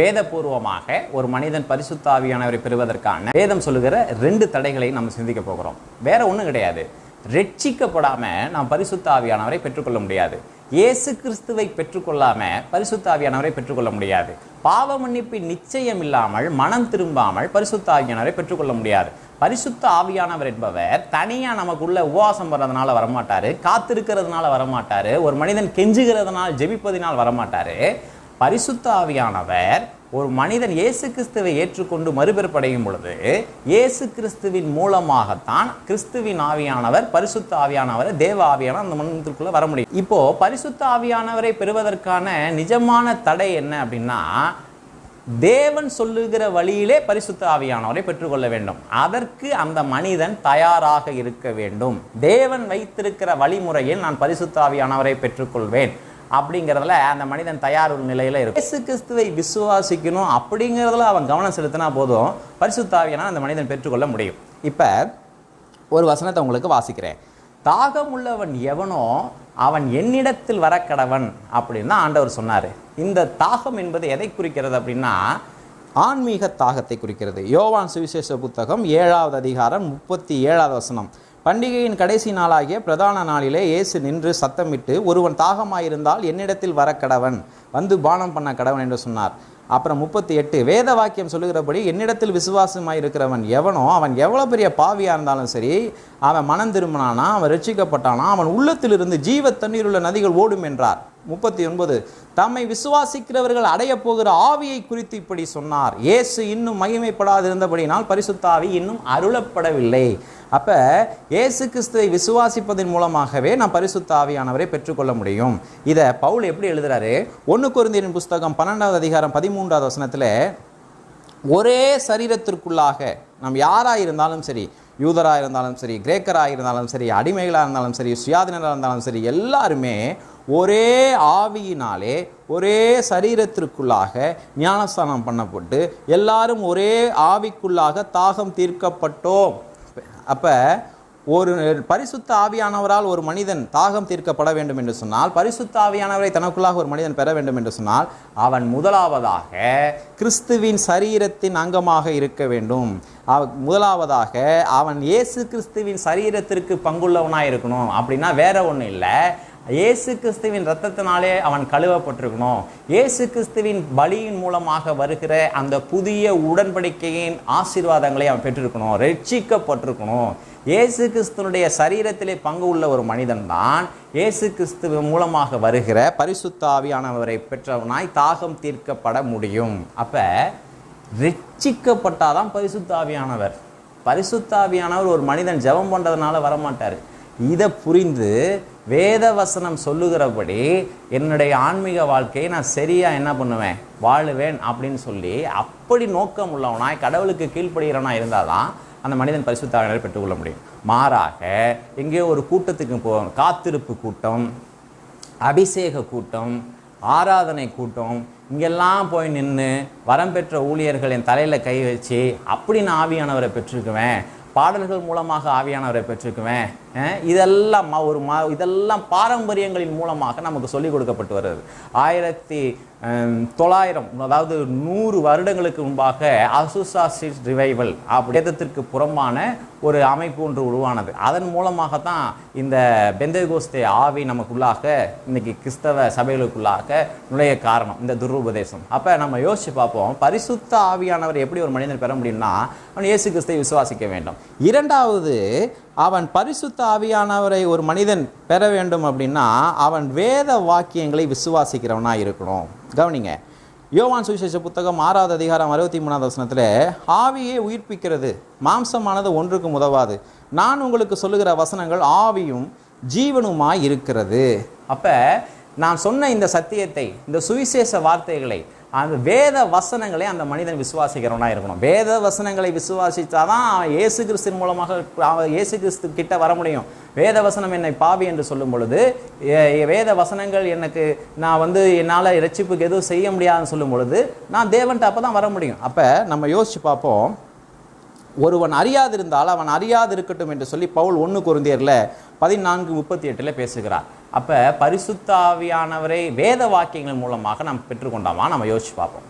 வேதபூர்வமாக ஒரு மனிதன் பரிசுத்த ஆவியானவரை பெறுவதற்கான வேதம் சொல்லுகிற 2 தடைகளை நம்ம சிந்திக்க போகிறோம். வேற ஒன்றும் கிடையாது. ரட்சிக்கப்படாம நாம் பரிசுத்த ஆவியானவரை பெற்றுக்கொள்ள முடியாது. இயேசு கிறிஸ்துவை பெற்றுக்கொள்ளாம பரிசுத்த ஆவியானவரை பெற்றுக்கொள்ள முடியாது. பாவ மன்னிப்பு நிச்சயம் இல்லாமல் மனம் திரும்பாமல் பரிசுத்த ஆவியானவரை பெற்றுக்கொள்ள முடியாது. பரிசுத்த ஆவியானவர் என்பவர் தனியா நமக்குள்ள உபவாசம் வர்றதுனால வரமாட்டாரு, காத்திருக்கிறதுனால வரமாட்டாரு, ஒரு மனிதன் கெஞ்சுகிறதுனால் ஜெபிப்பதினால் வரமாட்டாரு. பரிசுத்த ஆவியானவர் ஒரு மனிதன் இயேசு கிறிஸ்துவை ஏற்றுக்கொண்டு மறுபிறப்படையும் பொழுது இயேசு கிறிஸ்துவின் மூலமாகத்தான் கிறிஸ்துவின் ஆவியானவர் பரிசுத்த ஆவியானவரை தேவ ஆவியானவர் அந்த மனிதனுக்குள்ள வர முடியும். இப்போ பரிசுத்த ஆவியானவரை பெறுவதற்கான நிஜமான தடை என்ன அப்படின்னா, தேவன் சொல்லுகிற வழியிலே பரிசுத்த ஆவியானவரை பெற்றுக்கொள்ள வேண்டும். அதற்கு அந்த மனிதன் தயாராக இருக்க வேண்டும். தேவன் வைத்திருக்கிற வழிமுறையில் நான் பரிசுத்த ஆவியானவரை பெற்றுக்கொள்வேன் அப்படிங்கிறதுல அந்த மனிதன் தயார் ஒரு நிலையில இருக்கும். இயேசு கிறிஸ்துவை விசுவாசிக்கணும் அப்படிங்கிறதுல அவன் கவனம் செலுத்தினா போதும், பரிசுத்த ஆவியானவரை அந்த மனிதன் பெற்றுக்கொள்ள முடியும். இப்ப ஒரு வசனத்தை உங்களுக்கு வாசிக்கிறேன். தாகம் உள்ளவன் எவனோ அவன் என்னிடத்தில் வர கடவன் அப்படின்னு தான் ஆண்டவர் சொன்னாரு. இந்த தாகம் என்பது எதை குறிக்கிறது அப்படின்னா, ஆன்மீக தாகத்தை குறிக்கிறது. யோவான் சுவிசேஷ புத்தகம் 7வது அதிகாரம் 37வது வசனம். பண்டிகையின் கடைசி நாளாகிய பிரதான நாளிலே இயேசு நின்று சத்தமிட்டு, ஒருவன் தாகமாயிருந்தால் என்னிடத்தில் வர கடவன், வந்து பானம் பண்ண கடவன் என்று சொன்னார். அப்புறம் 38, வேத வாக்கியம் சொல்லுகிறபடி என்னிடத்தில் விசுவாசமாயிருக்கிறவன் எவனோ அவன் எவ்வளோ பெரிய பாவியாக இருந்தாலும் சரி, அவன் மனம் திரும்பினானா, அவன் ரட்சிக்கப்பட்டானா, அவன் உள்ளத்திலிருந்து ஜீவ தண்ணீர் உள்ள நதிகள் ஓடும் என்றார். 39, தம்மை விசுவாசிக்கிறவர்கள் அடைய போகிற ஆவியை குறித்து இப்படி சொன்னார். இயேசு இன்னும் மகிமைப்படாதிருந்தபடினால் பரிசுத்த ஆவி இன்னும் அருளப்படவில்லை. அப்ப இயேசு கிறிஸ்துவை விசுவாசிப்பதன் மூலமாகவே நாம் பரிசுத்த ஆவியானவரை பெற்றுக்கொள்ள முடியும். இதை பவுல் எப்படி எழுதுறாரு? 1 கொரிந்தியரின் புஸ்தகம் 12வது அதிகாரம் 13வது வசனத்துல, ஒரே சரீரத்திற்குள்ளாக நாம் யாராக இருந்தாலும் சரி, யூதராக இருந்தாலும் சரி, கிரேக்கராக இருந்தாலும் சரி, அடிமைகளாக இருந்தாலும் சரி, சுயாதீனராக இருந்தாலும் சரி, எல்லாருமே ஒரே ஆவியினாலே ஒரே சரீரத்திற்குள்ளாக ஞானஸ்தானம் பண்ணப்பட்டு எல்லாரும் ஒரே ஆவிக்குள்ளாக தாகம் தீர்க்கப்பட்டோம். அப்ப ஒரு பரிசுத்த ஆவியானவரால் ஒரு மனிதன் தாகம் தீர்க்கப்பட வேண்டும் என்று சொன்னால், பரிசுத்த ஆவியானவரை தனக்குள்ளாக ஒரு மனிதன் பெற வேண்டும் என்று சொன்னால், அவன் முதலாவதாக கிறிஸ்துவின் சரீரத்தின் அங்கமாக இருக்க வேண்டும். முதலாவதாக அவன் இயேசு கிறிஸ்துவின் சரீரத்திற்கு பங்குள்ளவனாக இருக்கணும். அப்படின்னா வேற ஒன்றும் இல்லை, இயேசு கிறிஸ்துவின் இரத்தத்தினாலே அவன் கழுவப்பட்டிருக்கணும். இயேசு கிறிஸ்துவின் பலியின் மூலமாக வருகிற அந்த புதிய உடன்படிக்கையின் ஆசீர்வாதங்களை அவன் பெற்றிருக்கணும், ரட்சிக்கப்பட்டிருக்கணும். இயேசு கிறிஸ்துவனுடைய சரீரத்திலே பங்கு உள்ள ஒரு மனிதன் தான் இயேசு கிறிஸ்துவ மூலமாக வருகிற பரிசுத்த ஆவியானவரை பெற்றவனாய் தாகம் தீர்க்கப்பட முடியும். அப்ப ரட்சிக்கப்பட்டாதான் பரிசுத்த ஆவியானவர். பரிசுத்த ஆவியானவர் ஒரு மனிதன் ஜெபம் பண்றதுனால வரமாட்டார். இதை புரிந்து வேத வசனம் சொல்லுகிறபடி என்னுடைய ஆன்மீக வாழ்க்கையை நான் சரியா என்ன பண்ணுவேன், வாழுவேன் அப்படின்னு சொல்லி அப்படி நோக்கம் உள்ளவனாய் கடவுளுக்கு கீழ்ப்படுகிறவனா இருந்தாதான் அந்த மனிதன் பரிசுத்த ஆவியானவரை பெற்றுக்கொள்ள முடியும். மாறாக எங்கேயோ ஒரு கூட்டத்துக்கு போவோம், காத்திருப்பு கூட்டம், அபிஷேக கூட்டம், ஆராதனை கூட்டம், இங்கெல்லாம் போய் நின்று வரம் பெற்ற ஊழியர்களின் தலையில் கை வச்சு அப்படி நான் ஆவியானவரை பெற்றிருக்குவேன், பாடல்கள் மூலமாக ஆவியானவரை பெற்றிருக்குவேன், இதெல்லாம் இதெல்லாம் பாரம்பரியங்களின் மூலமாக நமக்கு சொல்லிக் கொடுக்கப்பட்டு வருது. 1900 அதாவது 100 வருடங்களுக்கு முன்பாக அசுசா ஸ்ட்ரீட் ரிவைவல் வேதத்திற்கு புறம்பான ஒரு அமைப்பு ஒன்று உருவானது. அதன் மூலமாகத்தான் இந்த பெந்தேகோஸ்தே ஆவி நமக்குள்ளாக இன்னைக்கு கிறிஸ்தவ சபைகளுக்குள்ளாக நுழைய காரணம் இந்த துருபதேசம். அப்போ நம்ம யோசிச்சு பார்ப்போம், பரிசுத்த ஆவியானவர் எப்படி ஒரு மனிதன் பெற முடியும்னா, அவன் இயேசு கிறிஸ்துவை விசுவாசிக்க வேண்டும். இரண்டாவது, அவன் பரிசுத்த ஆவியானவரை ஒரு மனிதன் பெற வேண்டும் அப்படின்னா அவன் வேத வாக்கியங்களை விசுவாசிக்கிறவனாக இருக்கணும். கவனிங்க, யோவான் சுவிசேஷ புத்தகம் 6வது அதிகாரம் 63வது வசனத்தில், ஆவியே உயிர்ப்பிக்கிறது, மாம்சமானது ஒன்றுக்கும் உதவாது, நான் உங்களுக்கு சொல்லுகிற வசனங்கள் ஆவியும் ஜீவனுமாய் இருக்கிறது. அப்ப நான் சொன்ன இந்த சத்தியத்தை, இந்த சுவிசேஷ வார்த்தைகளை, அந்த வேத வசனங்களை அந்த மனிதன் விசுவாசிக்கிறவனா இருக்கணும். வேத வசனங்களை விசுவாசித்தாதான் இயேசு கிறிஸ்துவின் மூலமாக இயேசு கிறிஸ்து கிட்ட வர முடியும். வேத வசனம் என்னை பாவி என்று சொல்லும் பொழுது, வேத வசனங்கள் எனக்கு நான் என்னால் இரட்சிப்புக்கு எதுவும் செய்ய முடியாதுன்னு சொல்லும் பொழுது நான் தேவன்ட்ட அப்போ தான் வர முடியும். அப்போ நம்ம யோசிச்சு பார்ப்போம், ஒருவன் அறியாதிருந்தால் அவன் அறியாது இருக்கட்டும் என்று சொல்லி பவுல் 1 கொரிந்தியரில் 14:38 பேசுகிறார். அப்போ பரிசுத்த ஆவியானவரை வேத வாக்கியங்கள் மூலமாக நாம் பெற்றுக்கொண்டாமா நம்ம யோசிச்சு பார்ப்போம்.